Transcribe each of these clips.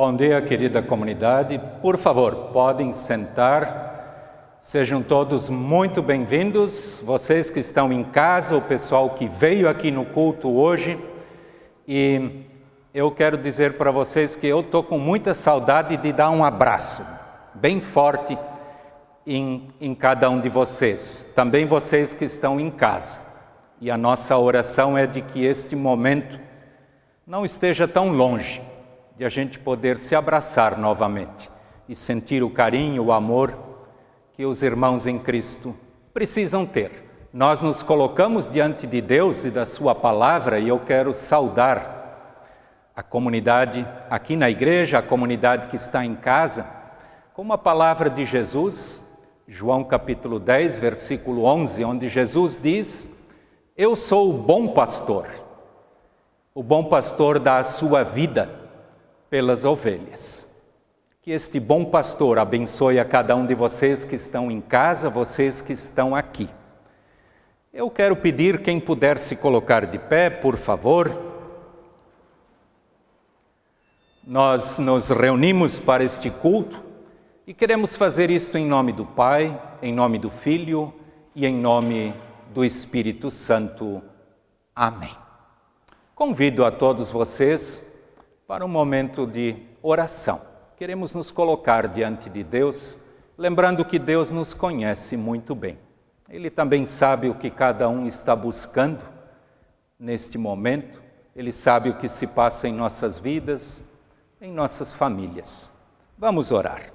Bom dia, querida comunidade. Por favor, podem sentar. Sejam todos muito bem-vindos. Vocês que estão em casa, o pessoal que veio aqui no culto hoje. E eu quero dizer para vocês que eu estou com muita saudade de dar um abraço bem forte em cada um de vocês. Também vocês que estão em casa. E a nossa oração é de que este momento não esteja tão longe de a gente poder se abraçar novamente e sentir o carinho, o amor que os irmãos em Cristo precisam ter. Nós nos colocamos diante de Deus e da sua palavra e eu quero saudar a comunidade aqui na igreja, a comunidade que está em casa, com uma palavra de Jesus, João capítulo 10, versículo 11, onde Jesus diz: eu sou o bom pastor dá a sua vida pelas ovelhas. Que este bom pastor abençoe a cada um de vocês que estão em casa, vocês que estão aqui. Eu quero pedir quem puder se colocar de pé, por favor. Nós nos reunimos para este culto e queremos fazer isto em nome do Pai, em nome do Filho e em nome do Espírito Santo. Amém. Convido a todos vocês para um momento de oração. Queremos nos colocar diante de Deus, lembrando que Deus nos conhece muito bem. Ele também sabe o que cada um está buscando neste momento. Ele sabe o que se passa em nossas vidas, em nossas famílias. Vamos orar.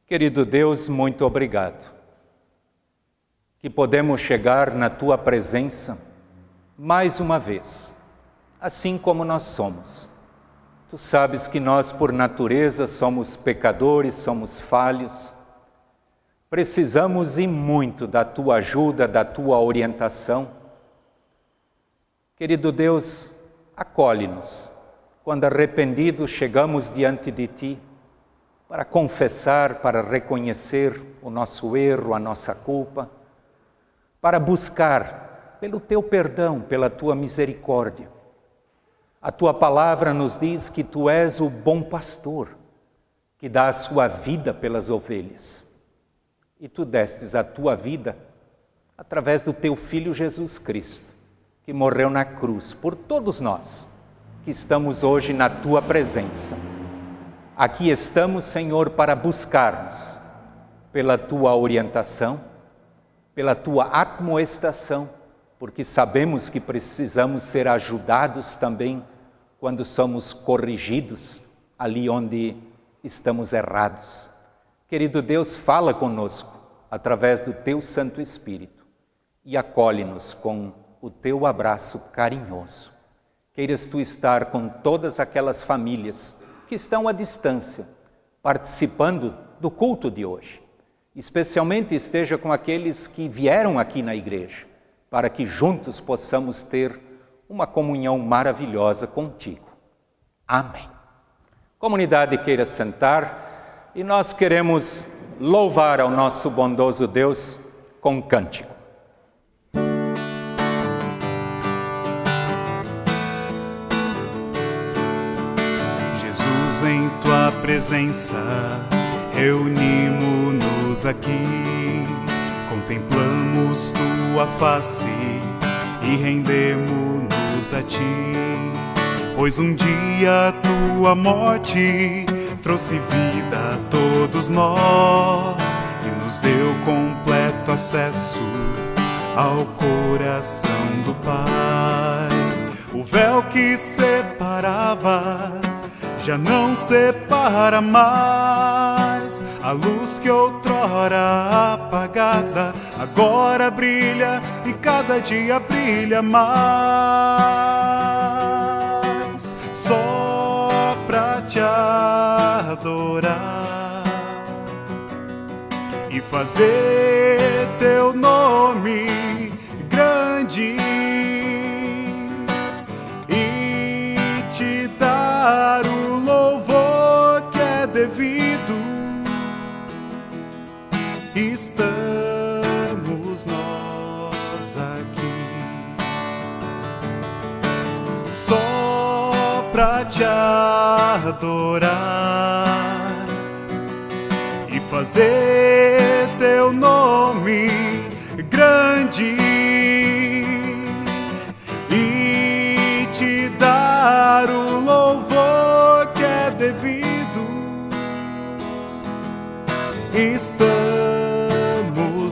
Querido Deus, muito obrigado, que podemos chegar na Tua presença mais uma vez, assim como nós somos. Tu sabes que nós, por natureza, somos pecadores, somos falhos. Precisamos e muito da Tua ajuda, da Tua orientação. Querido Deus, acolhe-nos. Quando arrependidos chegamos diante de Ti, para confessar, para reconhecer o nosso erro, a nossa culpa, para buscar pelo Teu perdão, pela Tua misericórdia. A Tua palavra nos diz que Tu és o bom pastor, que dá a sua vida pelas ovelhas. E Tu destes a Tua vida através do Teu Filho Jesus Cristo, que morreu na cruz por todos nós, que estamos hoje na Tua presença. Aqui estamos, Senhor, para buscarmos pela Tua orientação, pela Tua admoestação, porque sabemos que precisamos ser ajudados também quando somos corrigidos ali onde estamos errados. Querido Deus, fala conosco através do Teu Santo Espírito e acolhe-nos com o Teu abraço carinhoso. Queiras Tu estar com todas aquelas famílias que estão à distância, participando do culto de hoje. Especialmente esteja com aqueles que vieram aqui na igreja, para que juntos possamos ter uma comunhão maravilhosa contigo. Amém. Comunidade, queira sentar e nós queremos louvar ao nosso bondoso Deus com um cântico. Jesus, em Tua presença, reunimos-nos aqui, contemplamos Tua face e rendemos-nos a Ti, pois um dia Tua morte trouxe vida a todos nós e nos deu completo acesso ao coração do Pai. O véu que separava já não separa mais. A luz que outrora apagada agora brilha e cada dia brilha mais. Só pra Te adorar e fazer Teu nome grande e Te dar o louvor que é devido. Estamos nós aqui só pra pra te adorar e fazer teu nome grande e te dar o louvor que é devido. Estamos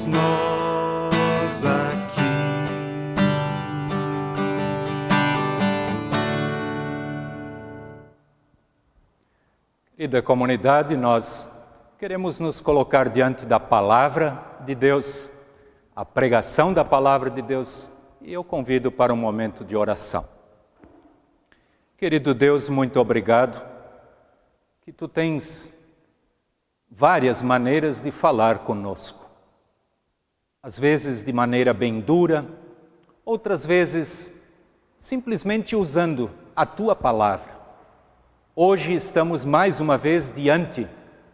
nós aqui. Querida comunidade, nós queremos nos colocar diante da palavra de Deus, a pregação da palavra de Deus, e eu convido para um momento de oração. Querido Deus, muito obrigado, que Tu tens várias maneiras de falar conosco. Às vezes de maneira bem dura, outras vezes simplesmente usando a Tua palavra. Hoje estamos mais uma vez diante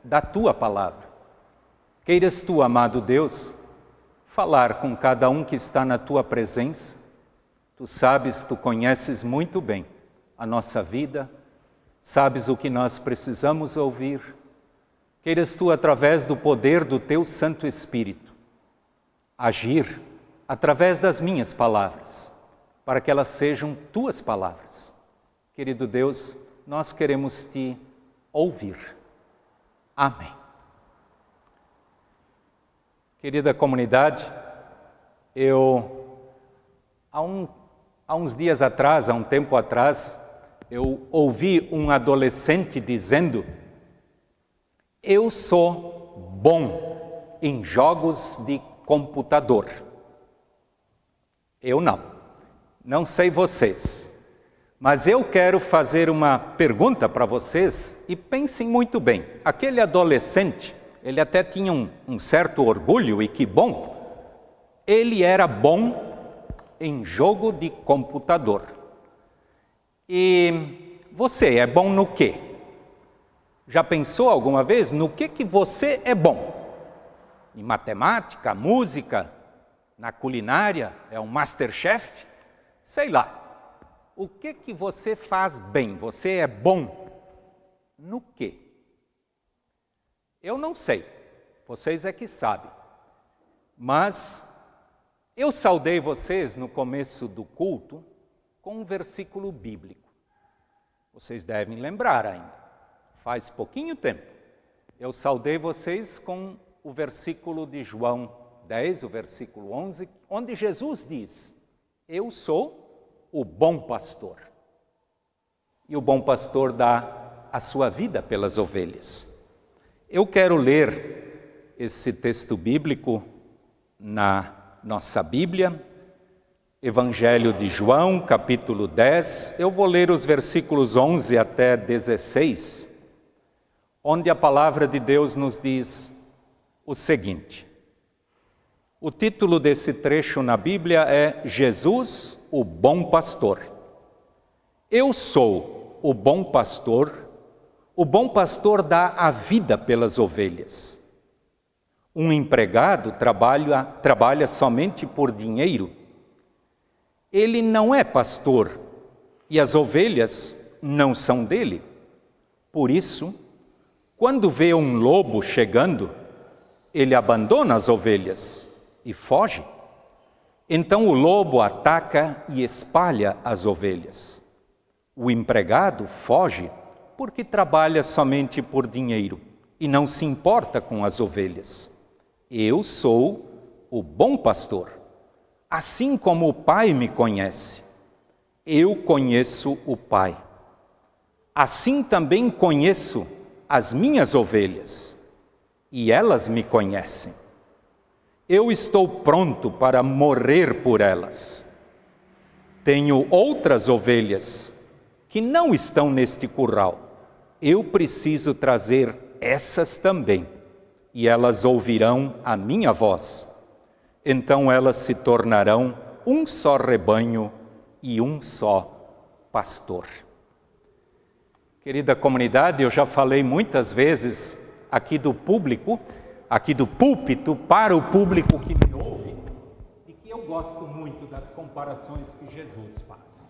da Tua palavra. Queiras Tu, amado Deus, falar com cada um que está na Tua presença. Tu sabes, Tu conheces muito bem a nossa vida, sabes o que nós precisamos ouvir. Queiras Tu, através do poder do Teu Santo Espírito, agir através das minhas palavras, para que elas sejam Tuas palavras. Querido Deus, nós queremos Te ouvir. Amém. Querida comunidade, há uns dias atrás, há um tempo atrás, eu ouvi um adolescente dizendo: eu sou bom em jogos de computador. Eu não sei vocês, mas eu quero fazer uma pergunta para vocês e pensem muito bem. Aquele adolescente, ele até tinha um certo orgulho, e que bom, ele era bom em jogo de computador. E você é bom no quê? Já pensou alguma vez no que você é bom? Em matemática, música, na culinária, é um masterchef? Sei lá. O que você faz bem? Você é bom no quê? Eu não sei. Vocês é que sabem. Mas eu saudei vocês no começo do culto com um versículo bíblico. Vocês devem lembrar ainda. Faz pouquinho tempo, eu saudei vocês com o versículo de João 10, o versículo 11, onde Jesus diz: eu sou o bom pastor. E o bom pastor dá a sua vida pelas ovelhas. Eu quero ler esse texto bíblico na nossa Bíblia, Evangelho de João, capítulo 10. Eu vou ler os versículos 11 até 16, onde a palavra de Deus nos diz o seguinte. O título desse trecho na Bíblia é Jesus, o bom pastor. Eu sou o bom pastor dá a vida pelas ovelhas. Um empregado trabalha somente por dinheiro. Ele não é pastor e as ovelhas não são dele. Por isso, quando vê um lobo chegando, ele abandona as ovelhas e foge. Então o lobo ataca e espalha as ovelhas. O empregado foge porque trabalha somente por dinheiro e não se importa com as ovelhas. Eu sou o bom pastor. Assim como o Pai me conhece, eu conheço o Pai. Assim também conheço as minhas ovelhas, e elas me conhecem. Eu estou pronto para morrer por elas. Tenho outras ovelhas que não estão neste curral. Eu preciso trazer essas também, e elas ouvirão a minha voz. Então elas se tornarão um só rebanho e um só pastor. Querida comunidade, eu já falei muitas vezes aqui do público, aqui do púlpito, para o público que me ouve, e que eu gosto muito das comparações que Jesus faz.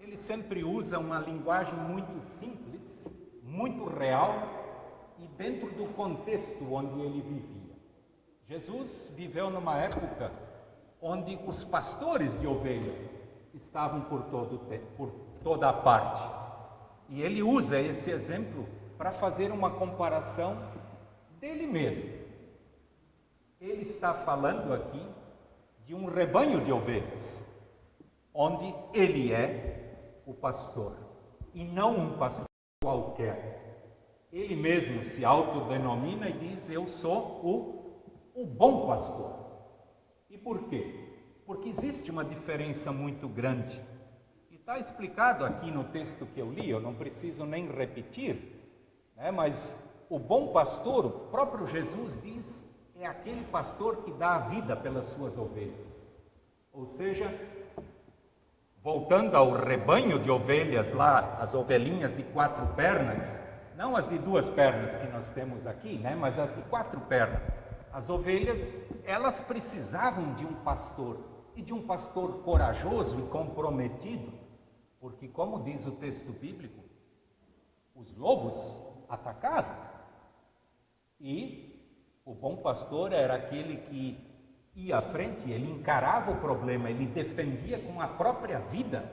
ele sempre usa uma linguagem muito simples, muito real e dentro do contexto onde ele vivia. Jesus viveu numa época onde os pastores de ovelha estavam por toda a parte. E ele usa esse exemplo para fazer uma comparação dele mesmo. Ele está falando aqui de um rebanho de ovelhas, onde ele é o pastor, e não um pastor qualquer. Ele mesmo se autodenomina e diz: eu sou o bom pastor. E por quê? Porque existe uma diferença muito grande. E está explicado aqui no texto que eu li, eu não preciso nem repetir, né? Mas o bom pastor, o próprio Jesus diz, é aquele pastor que dá a vida pelas suas ovelhas. Ou seja, voltando ao rebanho de ovelhas lá, as ovelhinhas de 4 pernas, não as de 2 pernas que nós temos aqui, né? Mas as de 4 pernas. As ovelhas, elas precisavam de um pastor, e de um pastor corajoso e comprometido, porque, como diz o texto bíblico, os lobos atacavam. E o bom pastor era aquele que ia à frente, ele encarava o problema, ele defendia com a própria vida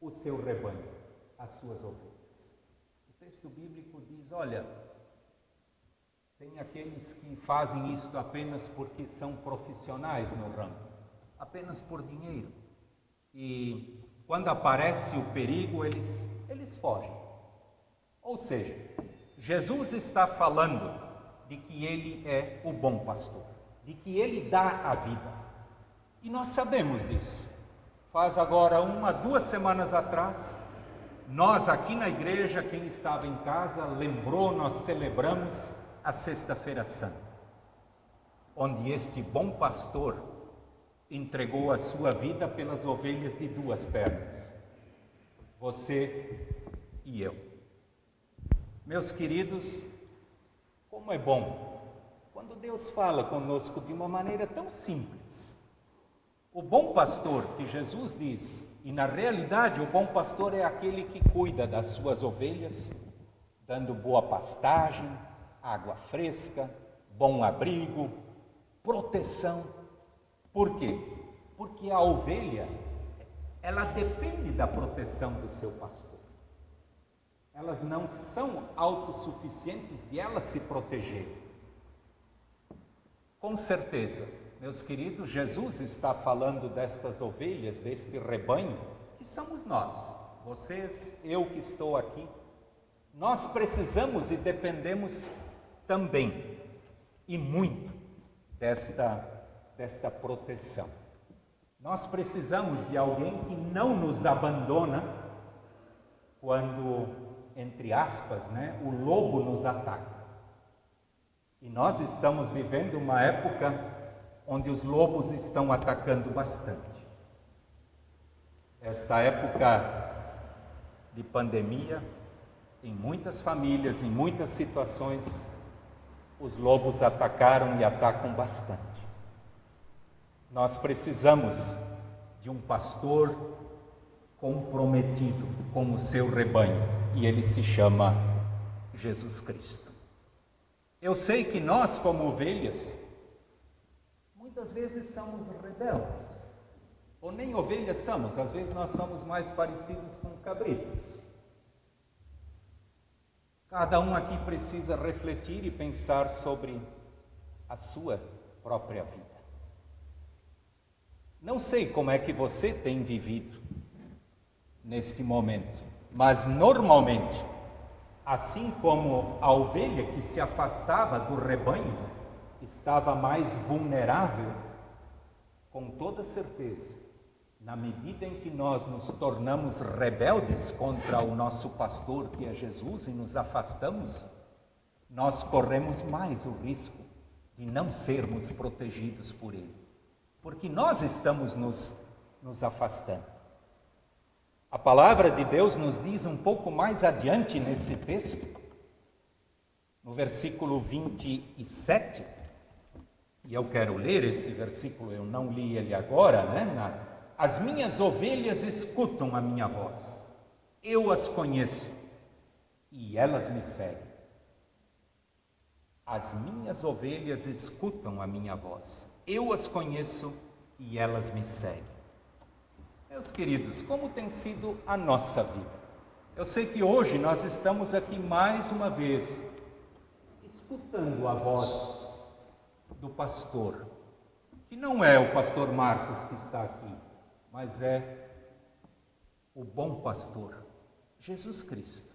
o seu rebanho, as suas ovelhas. O texto bíblico diz: olha, tem aqueles que fazem isto apenas porque são profissionais no ramo, apenas por dinheiro. E quando aparece o perigo, eles fogem. Ou seja, Jesus está falando de que ele é o bom pastor, de que ele dá a vida. E nós sabemos disso. Faz agora 2 semanas atrás, nós aqui na igreja, quem estava em casa, lembrou, nós celebramos a Sexta-feira Santa, onde este bom pastor entregou a sua vida pelas ovelhas de 2 pernas, você e eu. Meus queridos, como é bom quando Deus fala conosco de uma maneira tão simples. O bom pastor que Jesus diz, e na realidade o bom pastor é aquele que cuida das suas ovelhas, dando boa pastagem, água fresca, bom abrigo, proteção. Por quê? Porque a ovelha, ela depende da proteção do seu pastor. Elas não são autossuficientes de elas se protegerem. Com certeza, meus queridos, Jesus está falando destas ovelhas, deste rebanho, que somos nós, vocês, eu que estou aqui. Nós precisamos e dependemos também, e muito, desta proteção. Nós precisamos de alguém que não nos abandona quando, entre aspas, né, o lobo nos ataca. E nós estamos vivendo uma época onde os lobos estão atacando bastante. Esta época de pandemia, em muitas famílias, em muitas situações, os lobos atacaram e atacam bastante. Nós precisamos de um pastor comprometido com o seu rebanho, e ele se chama Jesus Cristo. Eu sei que nós, como ovelhas, muitas vezes somos rebeldes, ou nem ovelhas somos, às vezes nós somos mais parecidos com cabritos. Cada um aqui precisa refletir e pensar sobre a sua própria vida. Não sei como é que você tem vivido neste momento, mas normalmente, assim como a ovelha que se afastava do rebanho estava mais vulnerável, com toda certeza, na medida em que nós nos tornamos rebeldes contra o nosso pastor, que é Jesus, e nos afastamos, nós corremos mais o risco de não sermos protegidos por ele, porque nós estamos nos afastando. A palavra de Deus nos diz um pouco mais adiante nesse texto, no versículo 27, e eu quero ler esse versículo, eu não li ele agora, né? as minhas ovelhas escutam a minha voz. Eu as conheço e elas me seguem. As minhas ovelhas escutam a minha voz. Eu as conheço e elas me seguem. Meus queridos, como tem sido a nossa vida? Eu sei que hoje nós estamos aqui mais uma vez, escutando a voz do pastor, que não é o pastor Marcos que está aqui, mas é o bom pastor, Jesus Cristo.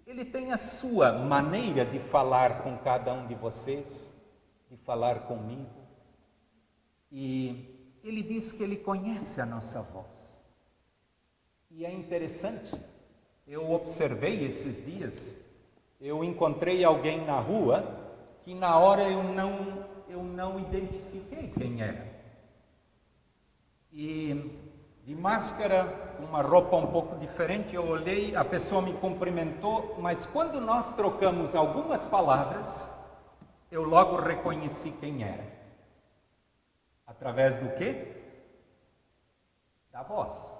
Ele tem a sua maneira de falar com cada um de vocês, de falar comigo. E ele diz que ele conhece a nossa voz. E é interessante, eu observei esses dias, eu encontrei alguém na rua que na hora eu não identifiquei quem era. E de máscara, uma roupa um pouco diferente, eu olhei, a pessoa me cumprimentou, mas quando nós trocamos algumas palavras, eu logo reconheci quem era. Através do quê? Da voz.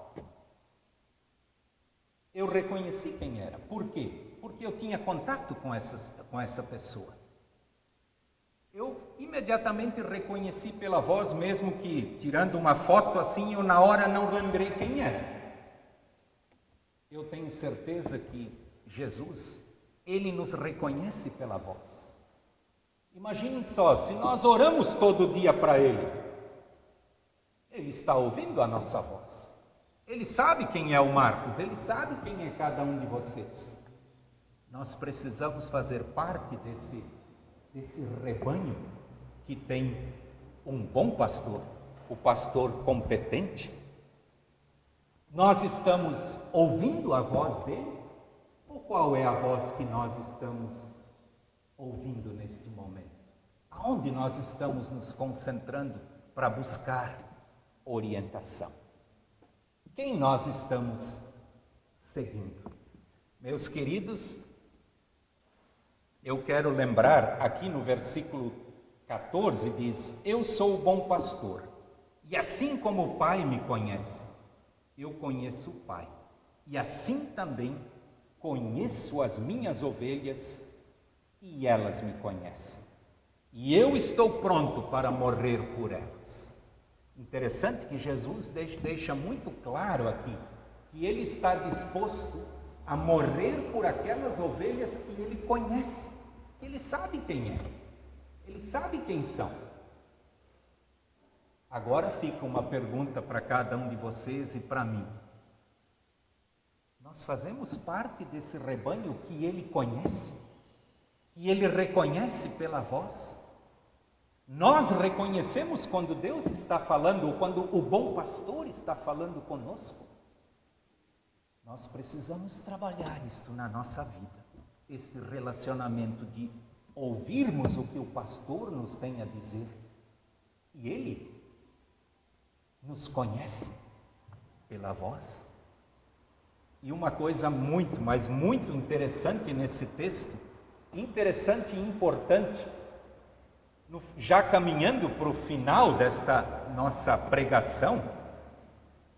Eu reconheci quem era. Por quê? Porque eu tinha contato com essa pessoa. Eu imediatamente reconheci pela voz, mesmo que tirando uma foto assim, eu na hora não lembrei quem era. Eu tenho certeza que Jesus, Ele nos reconhece pela voz. Imaginem só, se nós oramos todo dia para Ele, Ele está ouvindo a nossa voz. Ele sabe quem é o Marcos, Ele sabe quem é cada um de vocês. Nós precisamos fazer parte desse rebanho que tem um bom pastor, o pastor competente. Nós estamos ouvindo a voz dele? Ou qual é a voz que nós estamos ouvindo neste momento? Aonde nós estamos nos concentrando para buscar orientação? Quem nós estamos seguindo? Meus queridos, eu quero lembrar, aqui no versículo 14 diz: eu sou o bom pastor, e assim como o Pai me conhece, eu conheço o Pai, e assim também conheço as minhas ovelhas, e elas me conhecem. E eu estou pronto para morrer por elas. Interessante que Jesus deixa muito claro aqui, que Ele está disposto a morrer por aquelas ovelhas que Ele conhece. Ele sabe quem é, Ele sabe quem são. Agora fica uma pergunta para cada um de vocês e para mim. Nós fazemos parte desse rebanho que Ele conhece, que Ele reconhece pela voz? Nós reconhecemos quando Deus está falando, ou quando o bom pastor está falando conosco? Nós precisamos trabalhar isto na nossa vida, este relacionamento de ouvirmos o que o pastor nos tem a dizer. E Ele nos conhece pela voz. E uma coisa muito, mas muito interessante nesse texto, interessante e importante, já caminhando para o final desta nossa pregação,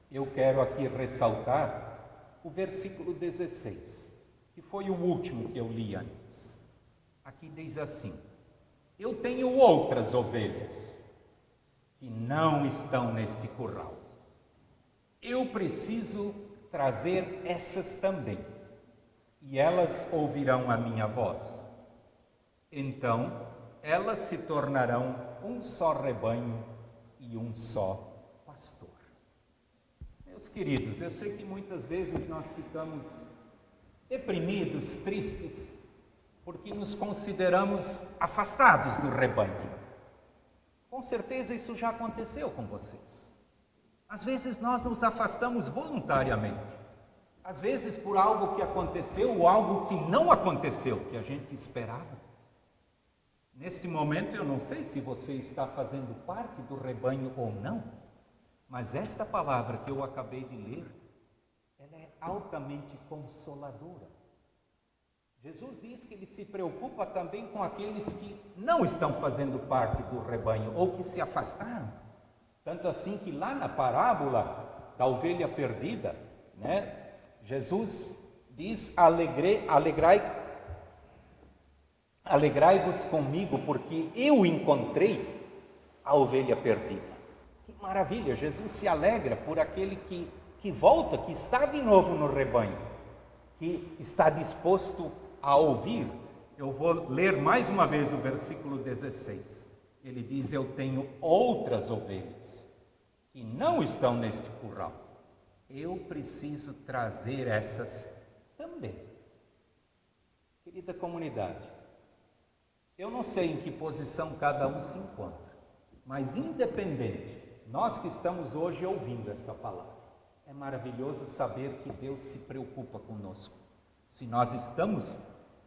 eu quero aqui ressaltar o versículo 16, que foi o último que eu li antes. Aqui diz assim: eu tenho outras ovelhas que não estão neste curral. Eu preciso trazer essas também, e elas ouvirão a minha voz. Então, elas se tornarão um só rebanho e um só pastor. Meus queridos, eu sei que muitas vezes nós ficamos deprimidos, tristes, porque nos consideramos afastados do rebanho. Com certeza isso já aconteceu com vocês. Às vezes nós nos afastamos voluntariamente. Às vezes por algo que aconteceu ou algo que não aconteceu, que a gente esperava. Neste momento eu não sei se você está fazendo parte do rebanho ou não, mas esta palavra que eu acabei de ler, ela é altamente consoladora. Jesus diz que Ele se preocupa também com aqueles que não estão fazendo parte do rebanho ou que se afastaram. Tanto assim que lá na parábola da ovelha perdida, né? Jesus diz, alegrai-vos comigo, porque eu encontrei a ovelha perdida. Que maravilha, Jesus se alegra por aquele que volta, que está de novo no rebanho, que está disposto a ouvir. Eu vou ler mais uma vez o versículo 16. Ele diz, eu tenho outras ovelhas que não estão neste curral. Eu preciso trazer essas também. Querida comunidade, eu não sei em que posição cada um se encontra, mas independente, nós que estamos hoje ouvindo esta palavra, é maravilhoso saber que Deus se preocupa conosco. Se nós estamos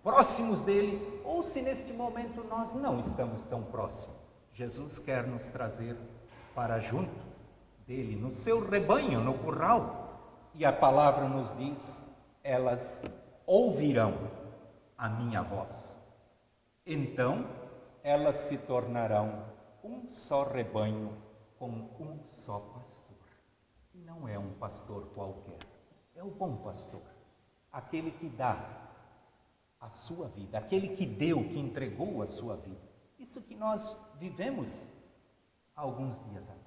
próximos dele, ou se neste momento nós não estamos tão próximos. Jesus quer nos trazer para junto dele, no seu rebanho, no curral. E a palavra nos diz, elas ouvirão a minha voz. Então, elas se tornarão um só rebanho com um só pastor. E não é um pastor qualquer, é o bom pastor, aquele que dá a sua vida, aquele que deu, que entregou a sua vida. Isso que nós vivemos há alguns dias atrás.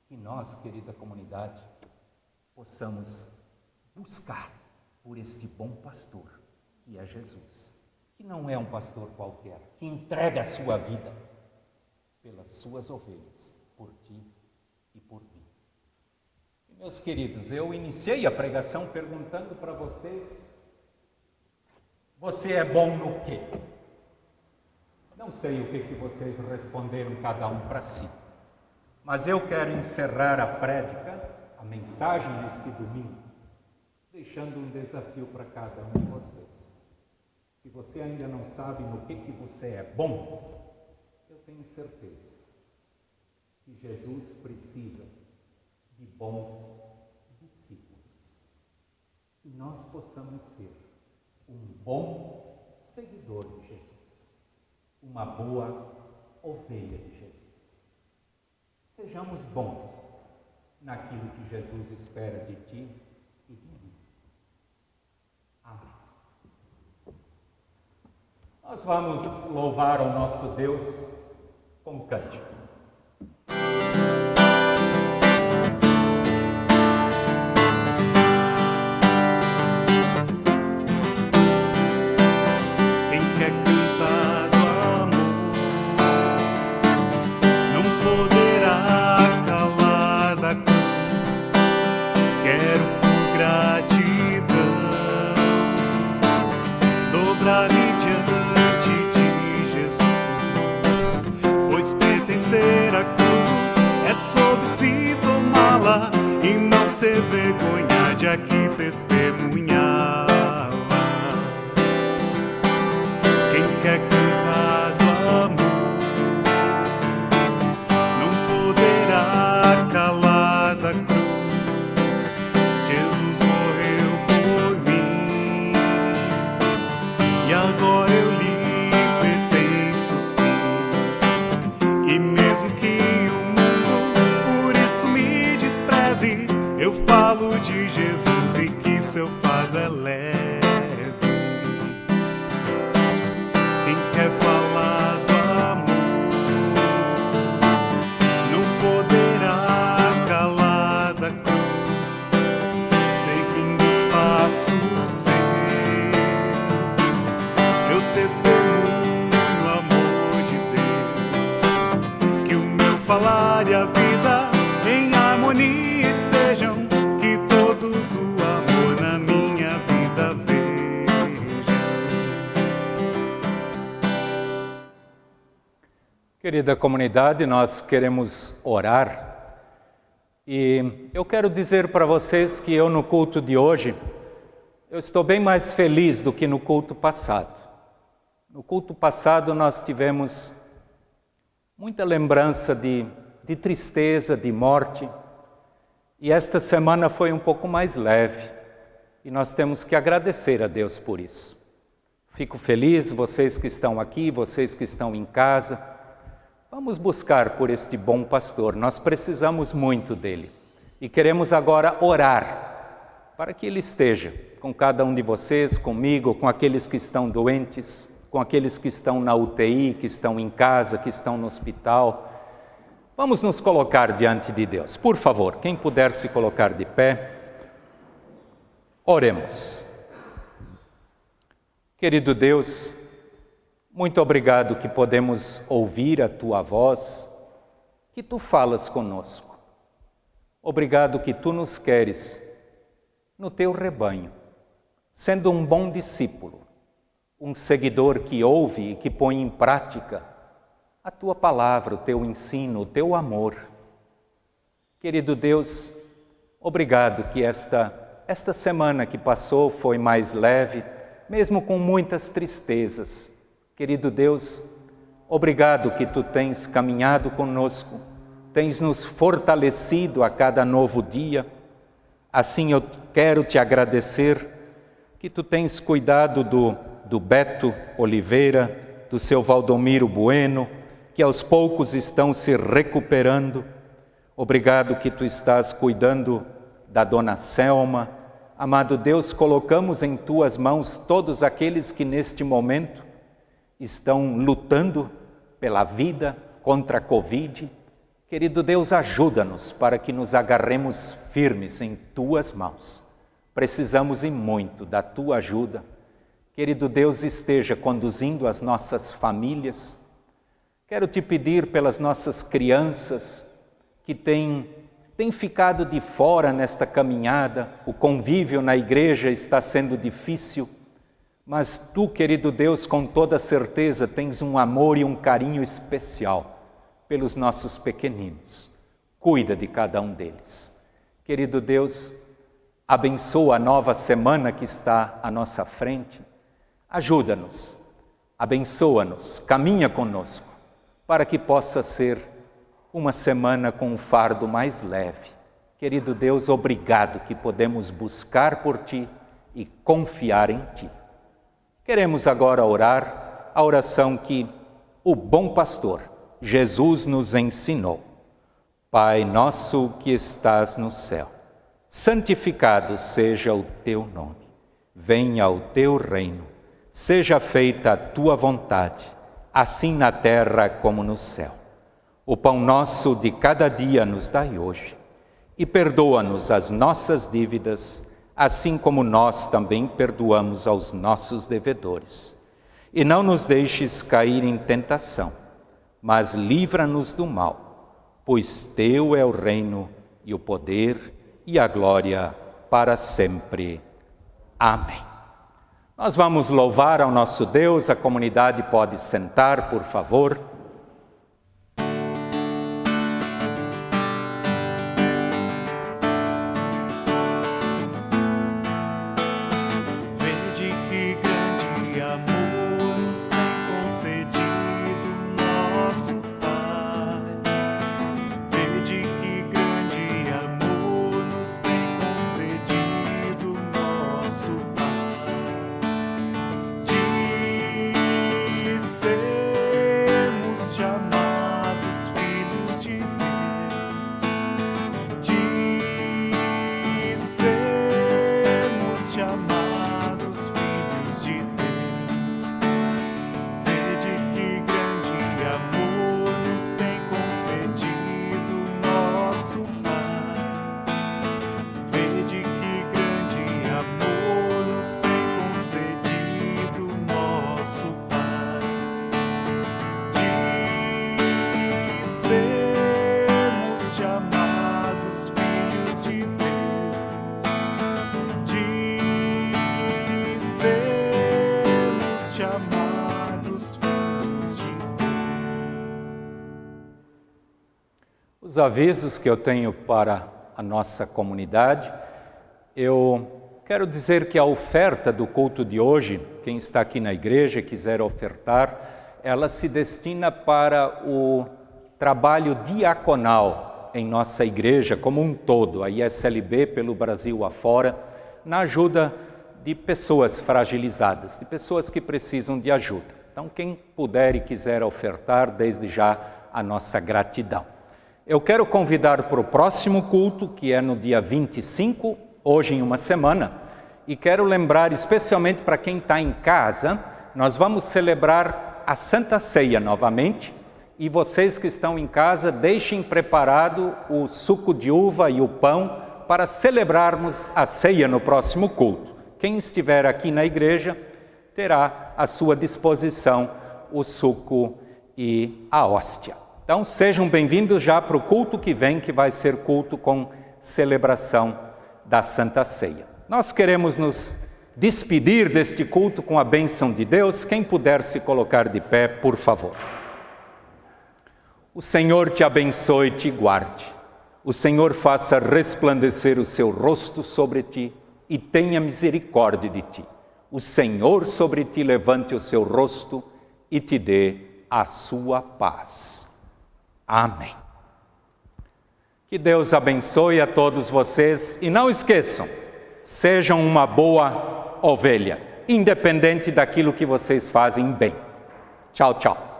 Que nós, querida comunidade, possamos buscar por este bom pastor, que é Jesus, que não é um pastor qualquer, que entrega a sua vida pelas suas ovelhas, por ti e por mim. E, meus queridos, eu iniciei a pregação perguntando para vocês, você é bom no quê? Não sei o que vocês responderam cada um para si, mas eu quero encerrar a prédica, a mensagem deste domingo, deixando um desafio para cada um de vocês. Se você ainda não sabe no que você é bom, eu tenho certeza que Jesus precisa de bons discípulos. E nós possamos ser um bom seguidor de Jesus, uma boa ovelha de Jesus. Sejamos bons naquilo que Jesus espera de ti e de mim. Amém. Nós vamos louvar ao nosso Deus com cântico. E não ser vergonha de aqui testemunhá-la. Quem quer cantar do amor não poderá calar da cruz. Jesus morreu por mim e agora eu lhe pertenço, sim. E mesmo que eu falo de Jesus e que seu fardo é leve. Quem quer falar do amor não poderá calar da cruz, seguindo os passos seus. Eu testemunho o amor de Deus, que o meu falar e a vida em harmonia estejam, que todos o amor na minha vida vejam. Querida comunidade, nós queremos orar e eu quero dizer para vocês que eu no culto de hoje, eu estou bem mais feliz do que no culto passado. No culto passado nós tivemos muita lembrança de tristeza, de morte. E esta semana foi um pouco mais leve. E nós temos que agradecer a Deus por isso. Fico feliz, vocês que estão aqui, vocês que estão em casa. Vamos buscar por este bom pastor. Nós precisamos muito dele. E queremos agora orar para que Ele esteja com cada um de vocês, comigo, com aqueles que estão doentes, com aqueles que estão na UTI, que estão em casa, que estão no hospital. Vamos nos colocar diante de Deus. Por favor, quem puder se colocar de pé, oremos. Querido Deus, muito obrigado que podemos ouvir a Tua voz, que Tu falas conosco. Obrigado que Tu nos queres no Teu rebanho, sendo um bom discípulo, um seguidor que ouve e que põe em prática a Tua palavra, o Teu ensino, o Teu amor. Querido Deus, obrigado que esta semana que passou foi mais leve, mesmo com muitas tristezas. Querido Deus, obrigado que Tu tens caminhado conosco, tens nos fortalecido a cada novo dia. Assim eu quero Te agradecer que Tu tens cuidado do Beto Oliveira, do seu Valdomiro Bueno, que aos poucos estão se recuperando. Obrigado que Tu estás cuidando da Dona Selma. Amado Deus, colocamos em Tuas mãos todos aqueles que neste momento estão lutando pela vida contra a Covid. Querido Deus, ajuda-nos para que nos agarremos firmes em Tuas mãos. Precisamos e muito da Tua ajuda. Querido Deus, esteja conduzindo as nossas famílias. Quero Te pedir pelas nossas crianças que têm ficado de fora nesta caminhada. O convívio na igreja está sendo difícil, mas Tu, querido Deus, com toda certeza tens um amor e um carinho especial pelos nossos pequeninos. Cuida de cada um deles. Querido Deus, abençoa a nova semana que está à nossa frente. Ajuda-nos, abençoa-nos, caminha conosco, para que possa ser uma semana com um fardo mais leve. Querido Deus, obrigado que podemos buscar por Ti e confiar em Ti. Queremos agora orar a oração que o bom pastor Jesus nos ensinou. Pai nosso que estás no céu, santificado seja o Teu nome. Venha o Teu reino. Seja feita a Tua vontade, assim na terra como no céu. O pão nosso de cada dia nos dai hoje. E perdoa-nos as nossas dívidas, assim como nós também perdoamos aos nossos devedores. E não nos deixes cair em tentação, mas livra-nos do mal, pois Teu é o reino e o poder e a glória para sempre. Amém. Nós vamos louvar ao nosso Deus. A comunidade pode sentar, por favor. Os avisos que eu tenho para a nossa comunidade, eu quero dizer que a oferta do culto de hoje, quem está aqui na igreja e quiser ofertar, ela se destina para o trabalho diaconal em nossa igreja como um todo, a ISLB pelo Brasil afora, na ajuda de pessoas fragilizadas, de pessoas que precisam de ajuda. Então, quem puder e quiser ofertar, desde já a nossa gratidão. Eu quero convidar para o próximo culto, que é no dia 25, hoje em uma semana, e quero lembrar especialmente para quem está em casa, nós vamos celebrar a Santa Ceia novamente, e vocês que estão em casa, deixem preparado o suco de uva e o pão para celebrarmos a ceia no próximo culto. Quem estiver aqui na igreja terá à sua disposição o suco e a hóstia. Então sejam bem-vindos já para o culto que vem, que vai ser culto com celebração da Santa Ceia. Nós queremos nos despedir deste culto com a bênção de Deus. Quem puder se colocar de pé, por favor. O Senhor te abençoe e te guarde. O Senhor faça resplandecer o seu rosto sobre ti e tenha misericórdia de ti. O Senhor sobre ti levante o seu rosto e te dê a sua paz. Amém. Que Deus abençoe a todos vocês e não esqueçam, sejam uma boa ovelha, independente daquilo que vocês fazem bem. Tchau, tchau.